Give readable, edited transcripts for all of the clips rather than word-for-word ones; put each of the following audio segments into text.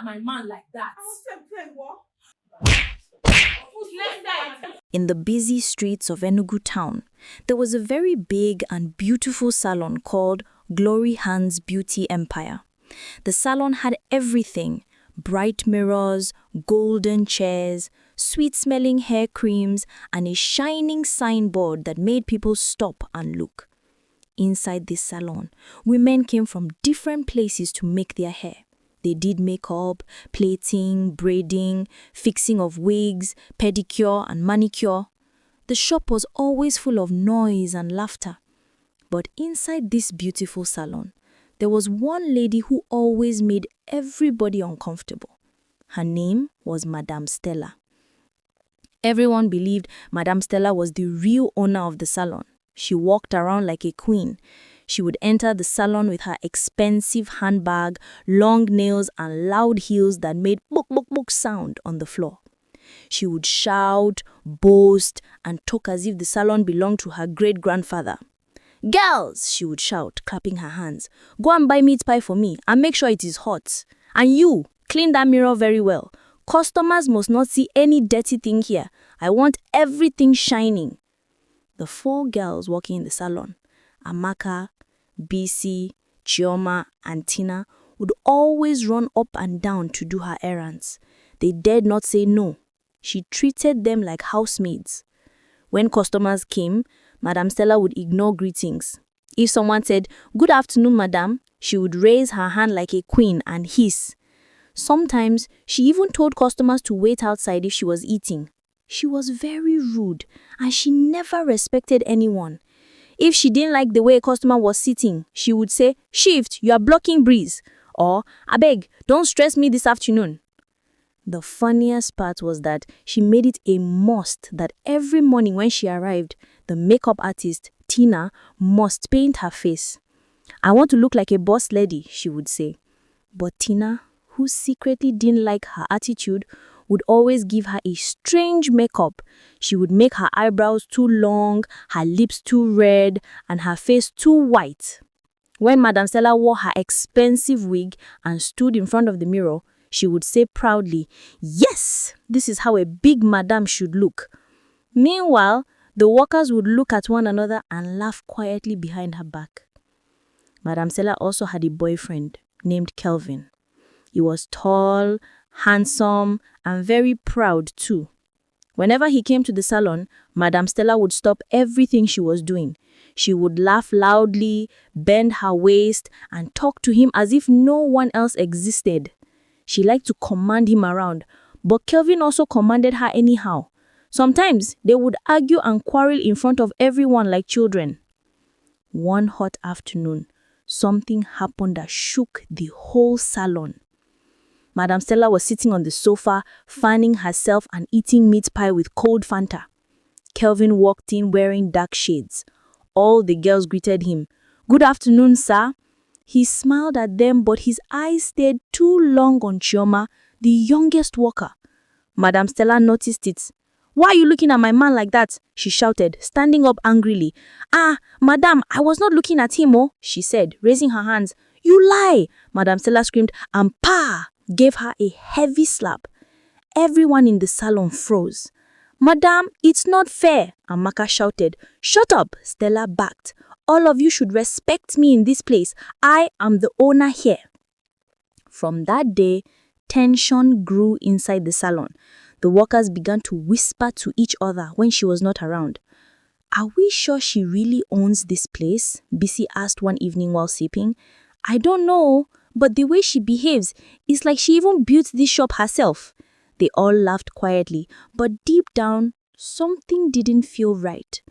at my man like that? In the busy streets of Enugu town, there was a very big and beautiful salon called Glory Hands Beauty Empire. The salon had everything: bright mirrors, golden chairs, sweet-smelling hair creams, and a shining signboard that made people stop and look. Inside this salon, women came from different places to make their hair. They did makeup, plaiting, braiding, fixing of wigs, pedicure and manicure. The shop was always full of noise and laughter. But inside this beautiful salon, there was one lady who always made everybody uncomfortable. Her name was Madame Stella. Everyone believed Madame Stella was the real owner of the salon. She walked around like a queen. She would enter the salon with her expensive handbag, long nails, and loud heels that made book book book sound on the floor. She would shout, boast, and talk as if the salon belonged to her great-grandfather. "Girls," she would shout, clapping her hands, "go and buy meat pie for me and make sure it is hot. And you, clean that mirror very well. Customers must not see any dirty thing here. I want everything shining." The 4 girls working in the salon, Amaka, BC, Chioma, and Tina, would always run up and down to do her errands. They dared not say no. She treated them like housemaids. When customers came, Madame Stella would ignore greetings. If someone said, "Good afternoon, madam," she would raise her hand like a queen and hiss. Sometimes, she even told customers to wait outside if she was eating. She was very rude, and she never respected anyone. If she didn't like the way a customer was sitting, she would say, "Shift, you are blocking breeze," or "Abeg, don't stress me this afternoon." The funniest part was that she made it a must that every morning when she arrived, the makeup artist, Tina, must paint her face. "I want to look like a boss lady," she would say. But Tina, who secretly didn't like her attitude, would always give her a strange makeup. She would make her eyebrows too long, her lips too red, and her face too white. When Madame Stella wore her expensive wig and stood in front of the mirror, she would say proudly, "Yes, this is how a big madame should look." Meanwhile, the workers would look at one another and laugh quietly behind her back. Madame Stella also had a boyfriend named Kelvin. He was tall, handsome, and very proud too. Whenever he came to the salon, Madame Stella would stop everything she was doing. She would laugh loudly, bend her waist, and talk to him as if no one else existed. She liked to command him around, but Kelvin also commanded her anyhow. Sometimes they would argue and quarrel in front of everyone like children. One hot afternoon, something happened that shook the whole salon. Madame Stella was sitting on the sofa, fanning herself and eating meat pie with cold Fanta. Kelvin walked in wearing dark shades. All the girls greeted him. "Good afternoon, sir." He smiled at them, but his eyes stayed too long on Chioma, the youngest worker. Madame Stella noticed it. "Why are you looking at my man like that?" she shouted, standing up angrily. "Ah, madame, I was not looking at him, oh," she said, raising her hands. "You lie!" Madame Stella screamed, and pa! Gave her a heavy slap. Everyone in the salon froze. "Madame, it's not fair," Amaka shouted. "Shut up," Stella backed. "All of you should respect me in this place. I am the owner here." From that day, tension grew inside the salon. The workers began to whisper to each other when she was not around. "Are we sure she really owns this place?" Bisi asked one evening while sleeping. "I don't know, but the way she behaves is like she even built this shop herself." They all laughed quietly, but deep down, something didn't feel right.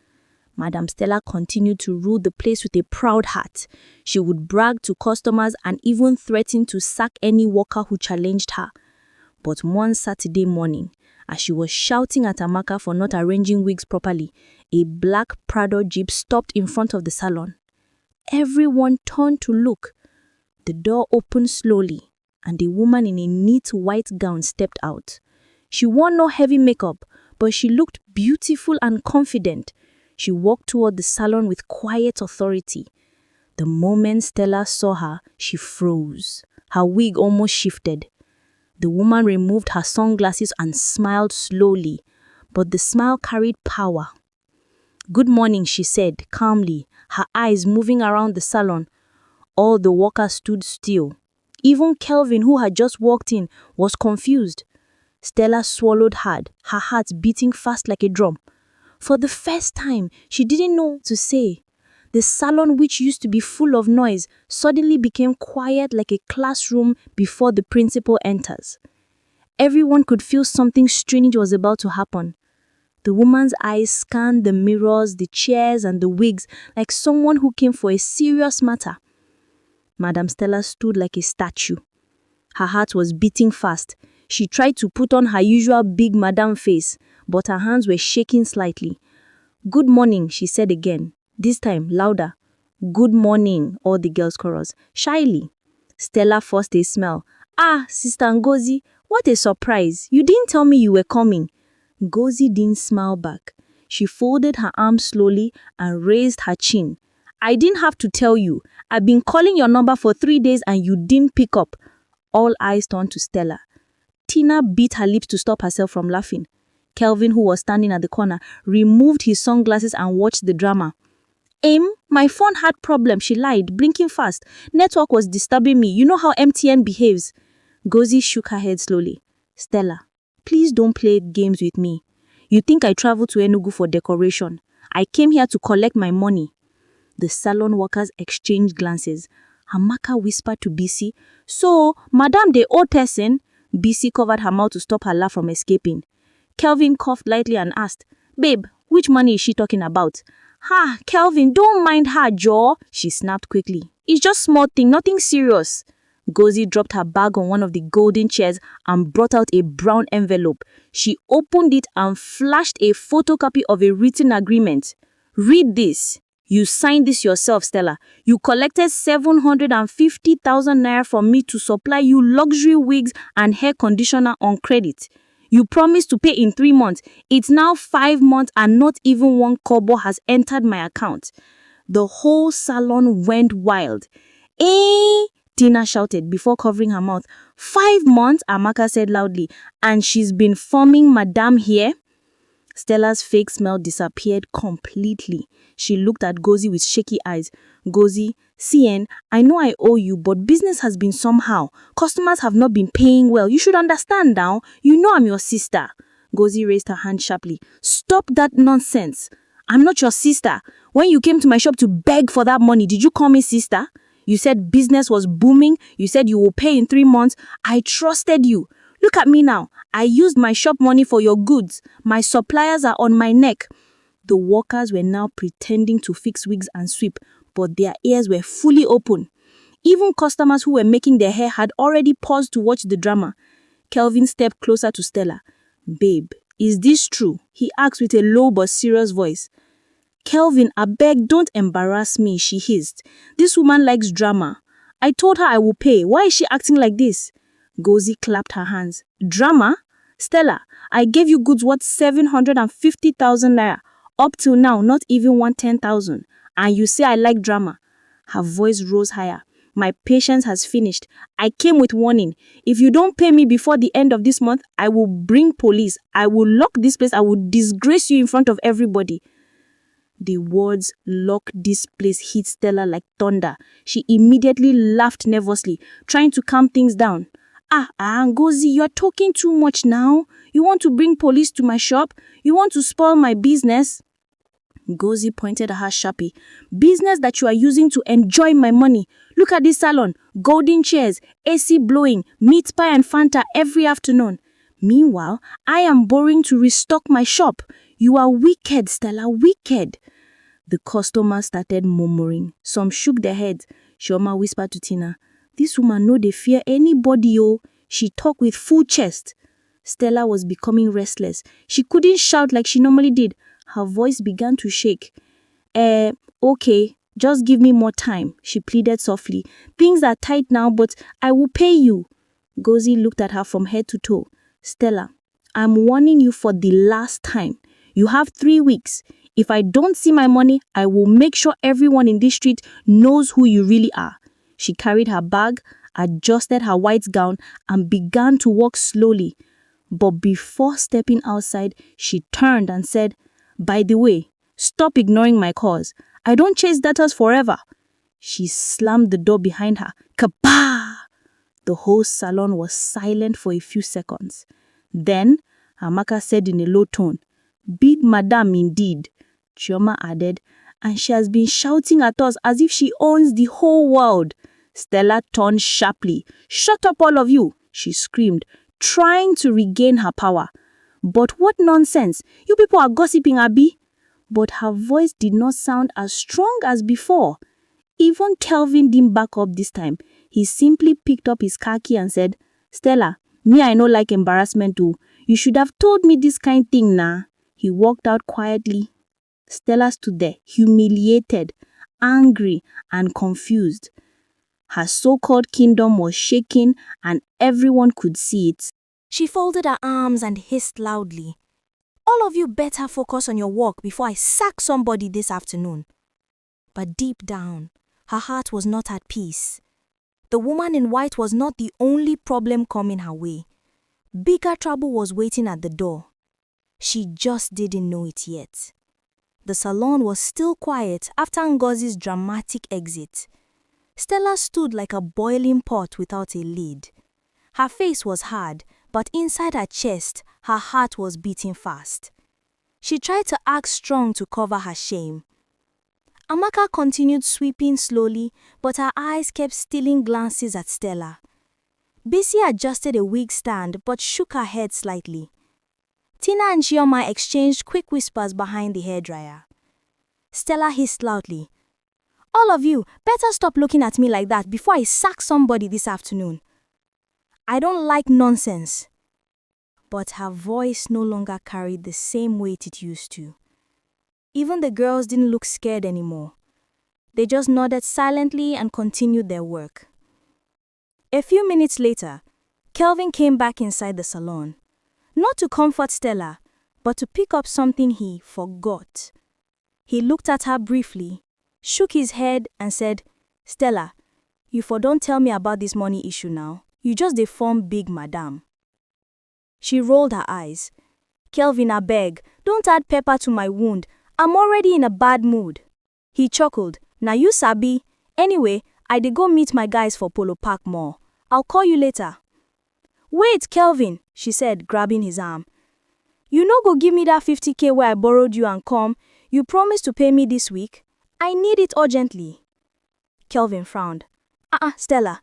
Madame Stella continued to rule the place with a proud heart. She would brag to customers and even threaten to sack any worker who challenged her. But one Saturday morning, as she was shouting at Amaka for not arranging wigs properly, a black Prado Jeep stopped in front of the salon. Everyone turned to look. The door opened slowly, and a woman in a neat white gown stepped out. She wore no heavy makeup, but she looked beautiful and confident. She walked toward the salon with quiet authority. The moment Stella saw her, she froze. Her wig almost shifted. The woman removed her sunglasses and smiled slowly, but the smile carried power. "Good morning," she said calmly, her eyes moving around the salon. All the workers stood still. Even Kelvin, who had just walked in, was confused. Stella swallowed hard, her heart beating fast like a drum. For the first time, she didn't know what to say. The salon, which used to be full of noise, suddenly became quiet like a classroom before the principal enters. Everyone could feel something strange was about to happen. The woman's eyes scanned the mirrors, the chairs, and the wigs like someone who came for a serious matter. Madame Stella stood like a statue. Her heart was beating fast. She tried to put on her usual big madame face, but her hands were shaking slightly. "Good morning," she said again, this time louder. "Good morning," all the girls chorused, shyly. Stella forced a smile. "Ah, Sister Ngozi, what a surprise. You didn't tell me you were coming." Ngozi didn't smile back. She folded her arms slowly and raised her chin. "I didn't have to tell you. I've been calling your number for 3 days and you didn't pick up." All eyes turned to Stella. Tina bit her lips to stop herself from laughing. Kelvin, who was standing at the corner, removed his sunglasses and watched the drama. My phone had problems," she lied, blinking fast. "Network was disturbing me. You know how MTN behaves." Ngozi shook her head slowly. "Stella, please don't play games with me. You think I traveled to Enugu for decoration. I came here to collect my money." The salon workers exchanged glances. Amaka whispered to BC, "So, Madame the old person?" BC covered her mouth to stop her laugh from escaping. Kelvin coughed lightly and asked, "Babe, which money is she talking about?" "Ha, Kelvin, don't mind her, Joe," she snapped quickly. "It's just small thing, nothing serious." Ngozi dropped her bag on one of the golden chairs and brought out a brown envelope. She opened it and flashed a photocopy of a written agreement. "Read this. You signed this yourself, Stella. You collected 750,000 naira from me to supply you luxury wigs and hair conditioner on credit. You promised to pay in 3 months. It's now 5 months and not even 1 kobo has entered my account." The whole salon went wild. "Eh?" Tina shouted before covering her mouth. 5 months, Amaka said loudly. "And she's been forming Madame here?" Stella's fake smile disappeared completely. She looked at Ngozi with shaky eyes. "Ngozi, CN, I know I owe you, but business has been somehow. Customers have not been paying well. You should understand now. You know I'm your sister." Ngozi raised her hand sharply. "Stop that nonsense. I'm not your sister. When you came to my shop to beg for that money, did you call me sister? You said business was booming. You said you will pay in 3 months. I trusted you. Look at me now. I used my shop money for your goods. My suppliers are on my neck." The workers were now pretending to fix wigs and sweep, but their ears were fully open. Even customers who were making their hair had already paused to watch the drama. Kelvin stepped closer to Stella. "Babe, is this true?" he asked with a low but serious voice. "Kelvin, abeg, don't embarrass me," she hissed. "This woman likes drama. I told her I will pay. Why is she acting like this?" Ngozi clapped her hands. "Drama? Stella, I gave you goods worth 750,000 naira. Up till now, not even 110,000. And you say I like drama." Her voice rose higher. "My patience has finished. I came with warning. If you don't pay me before the end of this month, I will bring police. I will lock this place. I will disgrace you in front of everybody." The words "lock this place" hit Stella like thunder. She immediately laughed nervously, trying to calm things down. Ngozi, you are talking too much now. You want to bring police to my shop? You want to spoil my business?" Ngozi pointed at her sharply. "Business that you are using to enjoy my money. Look at this salon. Golden chairs, AC blowing, meat pie and Fanta every afternoon. Meanwhile, I am borrowing to restock my shop. You are wicked, Stella, wicked." The customers started murmuring. Some shook their heads. Chioma whispered to Tina, "This woman no dey fear anybody, oh. She talk with full chest." Stella was becoming restless. She couldn't shout like she normally did. Her voice began to shake. Okay, just give me more time," she pleaded softly. "Things are tight now, but I will pay you." Ngozi looked at her from head to toe. "Stella, I'm warning you for the last time. You have 3 weeks. If I don't see my money, I will make sure everyone in this street knows who you really are." She carried her bag adjusted her white gown, and began to walk slowly. But before stepping outside, she turned and said, "By the way, stop ignoring my calls. I don't chase daughters forever." She slammed the door behind her. Kapah! The whole salon was silent for a few seconds. Then, Amaka said in a low tone, "Big madam indeed," Chioma added, "and she has been shouting at us as if she owns the whole world." Stella turned sharply. "Shut up, all of you," she screamed, trying to regain her power. "But what nonsense! You people are gossiping, Abi." But her voice did not sound as strong as before. Even Kelvin didn't back up this time. He simply picked up his car key and said, "Stella, me I no like embarrassment too. You should have told me this kind thing nah." He walked out quietly. Stella stood there, humiliated, angry, and confused. Her so-called kingdom was shaking, and everyone could see it. She folded her arms and hissed loudly, "All of you better focus on your work before I sack somebody this afternoon." But deep down, her heart was not at peace. The woman in white was not the only problem coming her way. Bigger trouble was waiting at the door. She just didn't know it yet. The salon was still quiet after Ngozi's dramatic exit. Stella stood like a boiling pot without a lid. Her face was hard, but inside her chest, her heart was beating fast. She tried to act strong to cover her shame. Amaka continued sweeping slowly, but her eyes kept stealing glances at Stella. Bisi adjusted a wig stand but shook her head slightly. Tina and Chioma exchanged quick whispers behind the hairdryer. Stella hissed loudly, "All of you, better stop looking at me like that before I sack somebody this afternoon. I don't like nonsense." But her voice no longer carried the same weight it used to. Even the girls didn't look scared anymore. They just nodded silently and continued their work. A few minutes later, Kelvin came back inside the salon. Not to comfort Stella, but to pick up something he forgot. He looked at her briefly, shook his head and said, "Stella, you for don't tell me about this money issue now. You just dey form big madam." She rolled her eyes. "Kelvin, I beg, don't add pepper to my wound. I'm already in a bad mood." He chuckled. "Now you sabi. Anyway, I dey go meet my guys for Polo Park Mall. I'll call you later." "Wait, Kelvin," she said, grabbing his arm. "You no go give me that 50K where I borrowed you and come. You promised to pay me this week. I need it urgently." Kelvin frowned. Stella,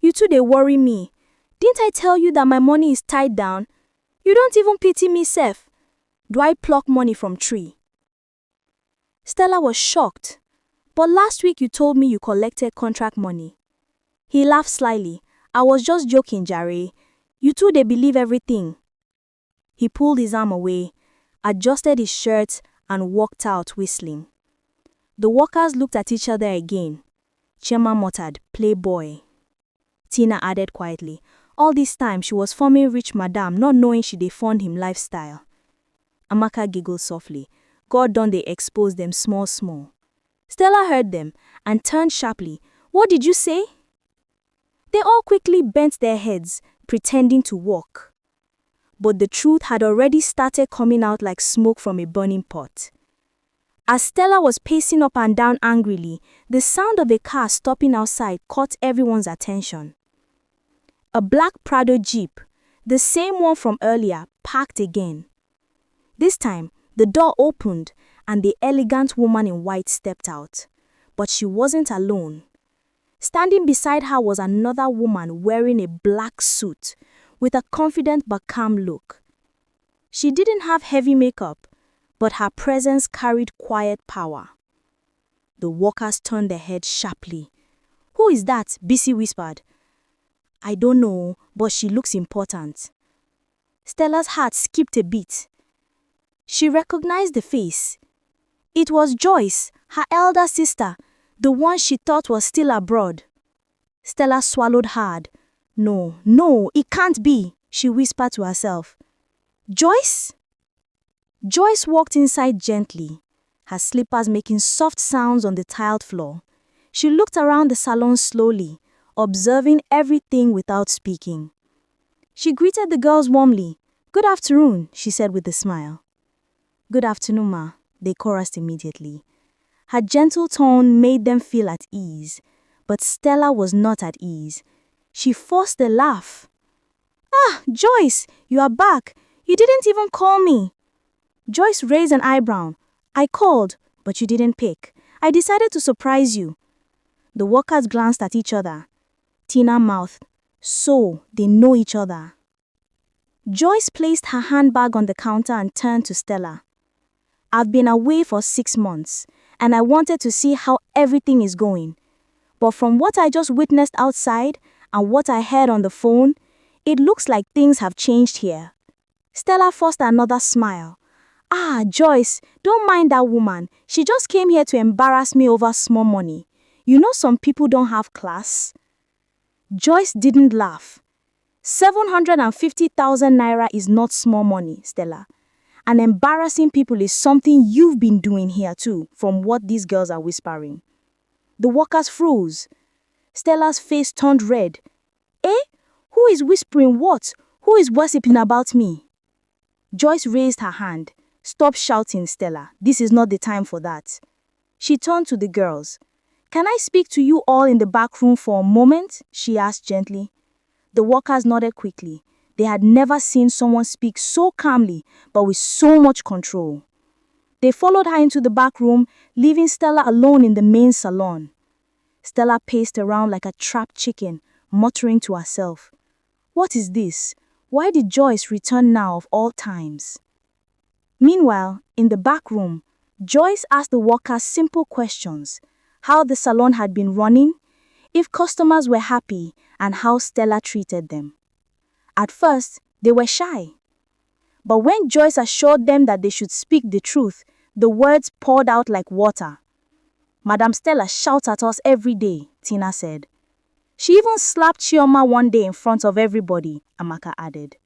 you too dey worry me. Didn't I tell you that my money is tied down? You don't even pity me sef. Do I pluck money from tree?" Stella was shocked. "But last week you told me you collected contract money." He laughed slyly. "I was just joking, Jare. You two dey believe everything." He pulled his arm away, adjusted his shirt, and walked out whistling. The workers looked at each other again. Chioma muttered, "Playboy." Tina added quietly, "All this time she was forming rich madam, not knowing she dey fund him lifestyle." Amaka giggled softly. God done they expose them small. Stella heard them and turned sharply. "What did you say?" They all quickly bent their heads, pretending to walk. But the truth had already started coming out like smoke from a burning pot. As Stella was pacing up and down angrily, the sound of a car stopping outside caught everyone's attention. A black Prado Jeep, the same one from earlier, parked again. This time, the door opened and the elegant woman in white stepped out. But she wasn't alone. Standing beside her was another woman wearing a black suit with a confident but calm look. She didn't have heavy makeup, but her presence carried quiet power. The workers turned their heads sharply. "Who is that?" Bisi whispered. "I don't know, but she looks important." Stella's heart skipped a beat. She recognized the face. It was Joyce, her elder sister, the one she thought was still abroad. Stella swallowed hard. No, it can't be," she whispered to herself. "Joyce?" Joyce walked inside gently, her slippers making soft sounds on the tiled floor. She looked around the salon slowly, observing everything without speaking. She greeted the girls warmly. "Good afternoon," she said with a smile. "Good afternoon, ma," they chorused immediately. Her gentle tone made them feel at ease, but Stella was not at ease. She forced a laugh. "Ah, Joyce, you are back. You didn't even call me." Joyce raised an eyebrow. "I called, but you didn't pick. I decided to surprise you." The workers glanced at each other. Tina mouthed, "So, they know each other." Joyce placed her handbag on the counter and turned to Stella. "I've been away for 6 months, and I wanted to see how everything is going. But from what I just witnessed outside and what I heard on the phone, it looks like things have changed here." Stella forced another smile. "Ah, Joyce, don't mind that woman. She just came here to embarrass me over small money. You know some people don't have class." Joyce didn't laugh. 750,000 naira is not small money, Stella. And embarrassing people is something you've been doing here too, from what these girls are whispering. The workers froze. Stella's face turned red. "Eh? Who is whispering what? Who is gossiping about me?" Joyce raised her hand. "Stop shouting, Stella. This is not the time for that." She turned to the girls. "Can I speak to you all in the back room for a moment?" she asked gently. The workers nodded quickly. They had never seen someone speak so calmly, but with so much control. They followed her into the back room, leaving Stella alone in the main salon. Stella paced around like a trapped chicken, muttering to herself, "What is this? Why did Joyce return now of all times?" Meanwhile, in the back room, Joyce asked the workers simple questions: how the salon had been running, if customers were happy, and how Stella treated them. At first, they were shy. But when Joyce assured them that they should speak the truth, the words poured out like water. "Madam Stella shouts at us every day," Tina said. "She even slapped Chioma one day in front of everybody," Amaka added.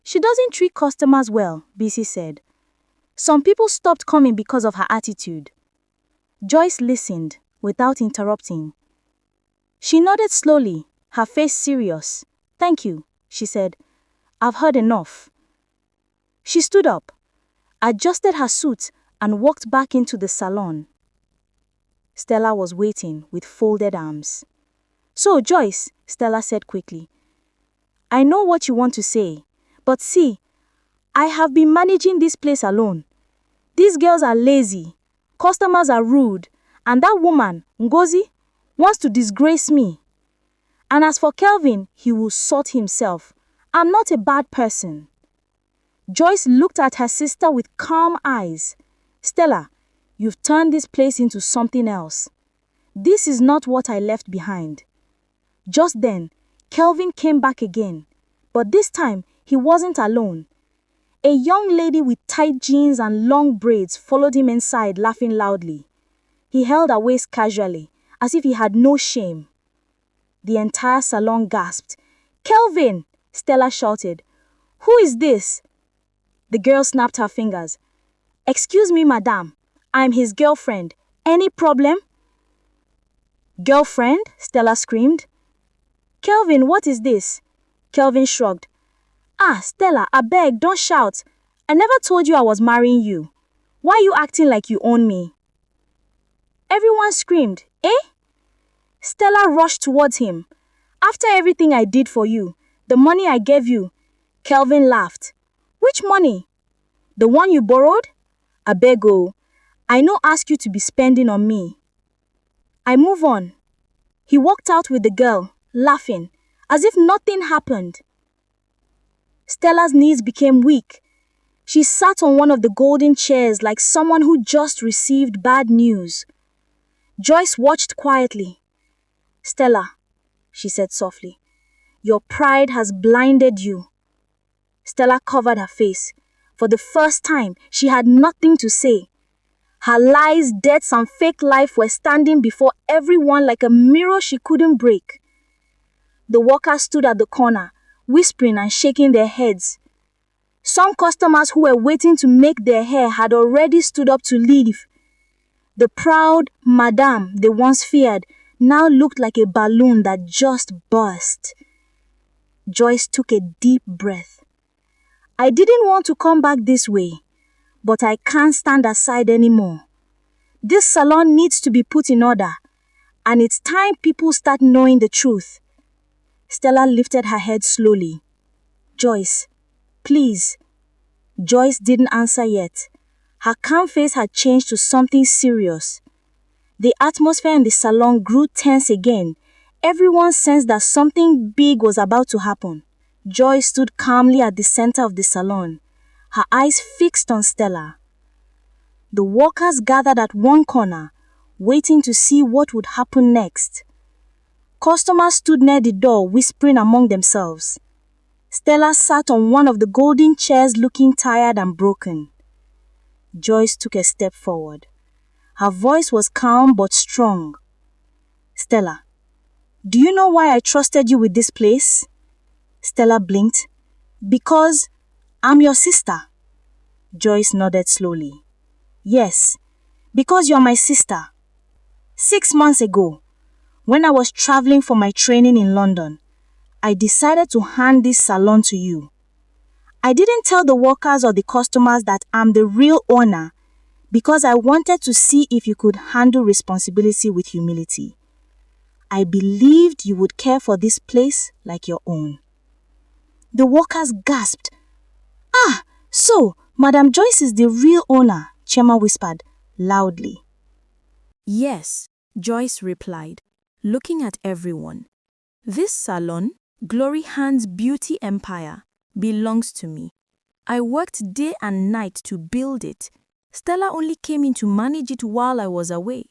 "She doesn't treat customers well," Bisi said. "Some people stopped coming because of her attitude." Joyce listened, without interrupting. She nodded slowly, her face serious. "Thank you," she said. "I've heard enough." She stood up, adjusted her suit, and walked back into the salon. Stella was waiting with folded arms. "So, Joyce," Stella said quickly, "I know what you want to say, but see, I have been managing this place alone. These girls are lazy, customers are rude, and that woman, Ngozi, wants to disgrace me. And as for Kelvin, he will sort himself. I'm not a bad person." Joyce looked at her sister with calm eyes. "Stella, you've turned this place into something else. This is not what I left behind." Just then, Kelvin came back again, but this time he wasn't alone. A young lady with tight jeans and long braids followed him inside, laughing loudly. He held her waist casually, as if he had no shame. The entire salon gasped. "Kelvin!" Stella shouted. "Who is this?" The girl snapped her fingers. "Excuse me, madame. I'm his girlfriend. Any problem?" "Girlfriend?" Stella screamed. "Kelvin, what is this?" Kelvin shrugged. "Ah, Stella, I beg, don't shout. I never told you I was marrying you. Why are you acting like you own me?" Everyone screamed. "Eh?" Stella rushed towards him. "After everything I did for you, the money I gave you." Kelvin laughed. "Which money?" "The one you borrowed?" "I beg oh, I no ask you to be spending on me." "I move on." He walked out with the girl, laughing, as if nothing happened. Stella's knees became weak. She sat on one of the golden chairs like someone who just received bad news. Joyce watched quietly. "Stella," she said softly, "your pride has blinded you." Stella covered her face. For the first time, she had nothing to say. Her lies, debts, and fake life were standing before everyone like a mirror she couldn't break. The workers stood at the corner, whispering and shaking their heads. Some customers who were waiting to make their hair had already stood up to leave. The proud madame they once feared now looked like a balloon that just burst. Joyce took a deep breath. I didn't want to come back this way, but I can't stand aside anymore. This salon needs to be put in order, and it's time people start knowing the truth. Stella lifted her head slowly. Joyce, please. Joyce didn't answer yet. Her calm face had changed to something serious. The atmosphere in the salon grew tense again. Everyone sensed that something big was about to happen. Joyce stood calmly at the center of the salon, her eyes fixed on Stella. The workers gathered at one corner, waiting to see what would happen next. Customers stood near the door, whispering among themselves. Stella sat on one of the golden chairs looking tired and broken. Joyce took a step forward. Her voice was calm but strong. Stella, do you know why I trusted you with this place? Stella blinked. Because I'm your sister. Joyce nodded slowly. Yes, because you're my sister. 6 months ago, when I was traveling for my training in London, I decided to hand this salon to you. I didn't tell the workers or the customers that I'm the real owner because I wanted to see if you could handle responsibility with humility. I believed you would care for this place like your own. The workers gasped. Ah, so Madam Joyce is the real owner, Chema whispered loudly. Yes, Joyce replied, looking at everyone. This salon, Glory Hands Beauty Empire, belongs to me. I worked day and night to build it. Stella only came in to manage it while I was away.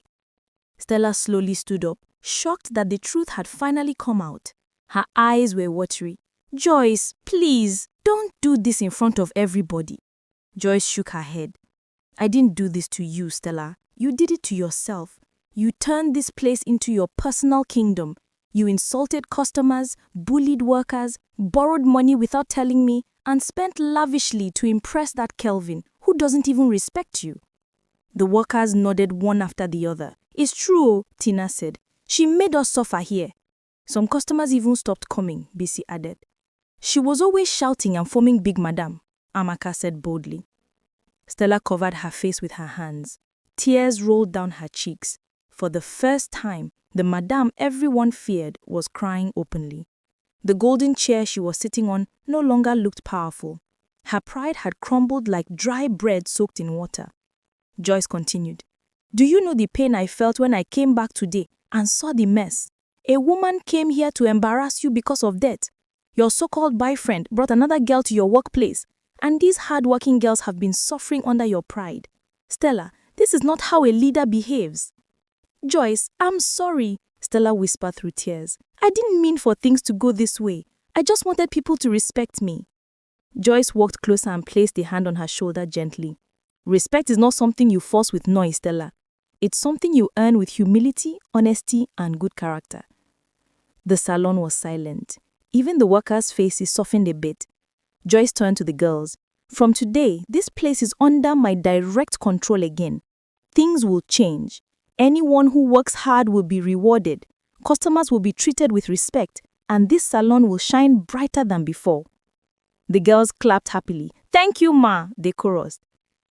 Stella slowly stood up, shocked that the truth had finally come out. Her eyes were watery. Joyce, please, don't do this in front of everybody. Joyce shook her head. I didn't do this to you, Stella. You did it to yourself. You turned this place into your personal kingdom. You insulted customers, bullied workers, borrowed money without telling me, and spent lavishly to impress that Kelvin, who doesn't even respect you. The workers nodded one after the other. It's true, Tina said. She made us suffer here. Some customers even stopped coming, BC added. She was always shouting and forming big madam, Amaka said boldly. Stella covered her face with her hands. Tears rolled down her cheeks. For the first time, the madame everyone feared was crying openly. The golden chair she was sitting on no longer looked powerful. Her pride had crumbled like dry bread soaked in water. Joyce continued. Do you know the pain I felt when I came back today and saw the mess? A woman came here to embarrass you because of debt. Your so-called boyfriend brought another girl to your workplace, and these hard-working girls have been suffering under your pride. Stella, this is not how a leader behaves. Joyce, I'm sorry, Stella whispered through tears. I didn't mean for things to go this way. I just wanted people to respect me. Joyce walked closer and placed a hand on her shoulder gently. Respect is not something you force with noise, Stella. It's something you earn with humility, honesty, and good character. The salon was silent. Even the workers' faces softened a bit. Joyce turned to the girls. From today, this place is under my direct control again. Things will change. Anyone who works hard will be rewarded. Customers will be treated with respect, and this salon will shine brighter than before. The girls clapped happily. Thank you, Ma, they chorused.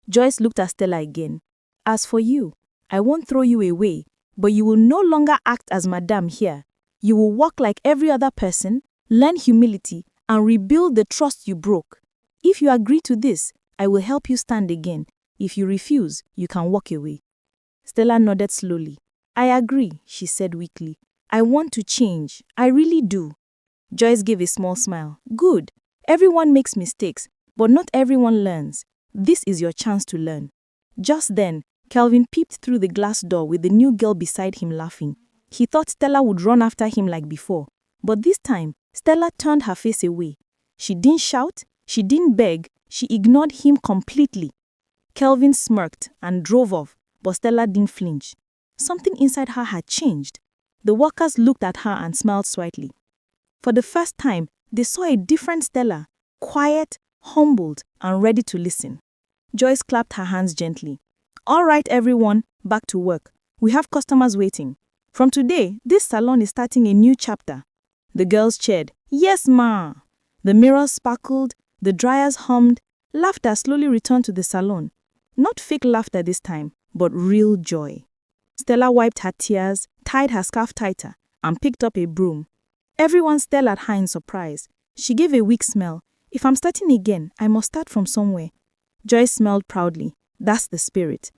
Joyce looked at Stella again. As for you, I won't throw you away, but you will no longer act as madame here. You will walk like every other person, learn humility, and rebuild the trust you broke. If you agree to this, I will help you stand again. If you refuse, you can walk away. Stella nodded slowly. I agree, she said weakly. I want to change. I really do. Joyce gave a small smile. Good. Everyone makes mistakes, but not everyone learns. This is your chance to learn. Just then, Kelvin peeped through the glass door with the new girl beside him laughing. He thought Stella would run after him like before, but this time, Stella turned her face away. She didn't shout, she didn't beg, she ignored him completely. Kelvin smirked and drove off, but Stella didn't flinch. Something inside her had changed. The workers looked at her and smiled slightly. For the first time, they saw a different Stella, quiet, humbled, and ready to listen. Joyce clapped her hands gently. All right, everyone, back to work. We have customers waiting. From today, this salon is starting a new chapter. The girls cheered, "Yes, ma!" The mirrors sparkled, the dryers hummed, laughter slowly returned to the salon. Not fake laughter this time, but real joy. Stella wiped her tears, tied her scarf tighter, and picked up a broom. Everyone stared at her in surprise. She gave a weak smile. "If I'm starting again, I must start from somewhere." Joyce smiled proudly. That's the spirit.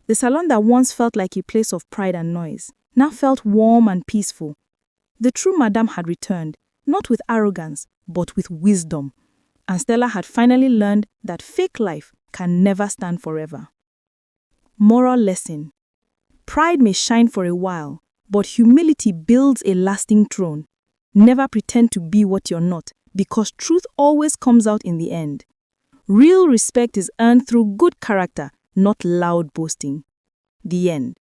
The salon that once felt like a place of pride and noise now felt warm and peaceful. The true Madame had returned, not with arrogance, but with wisdom. And Stella had finally learned that fake life can never stand forever. Moral lesson: pride may shine for a while, but humility builds a lasting throne. Never pretend to be what you're not, because truth always comes out in the end. Real respect is earned through good character, not loud boasting. The end.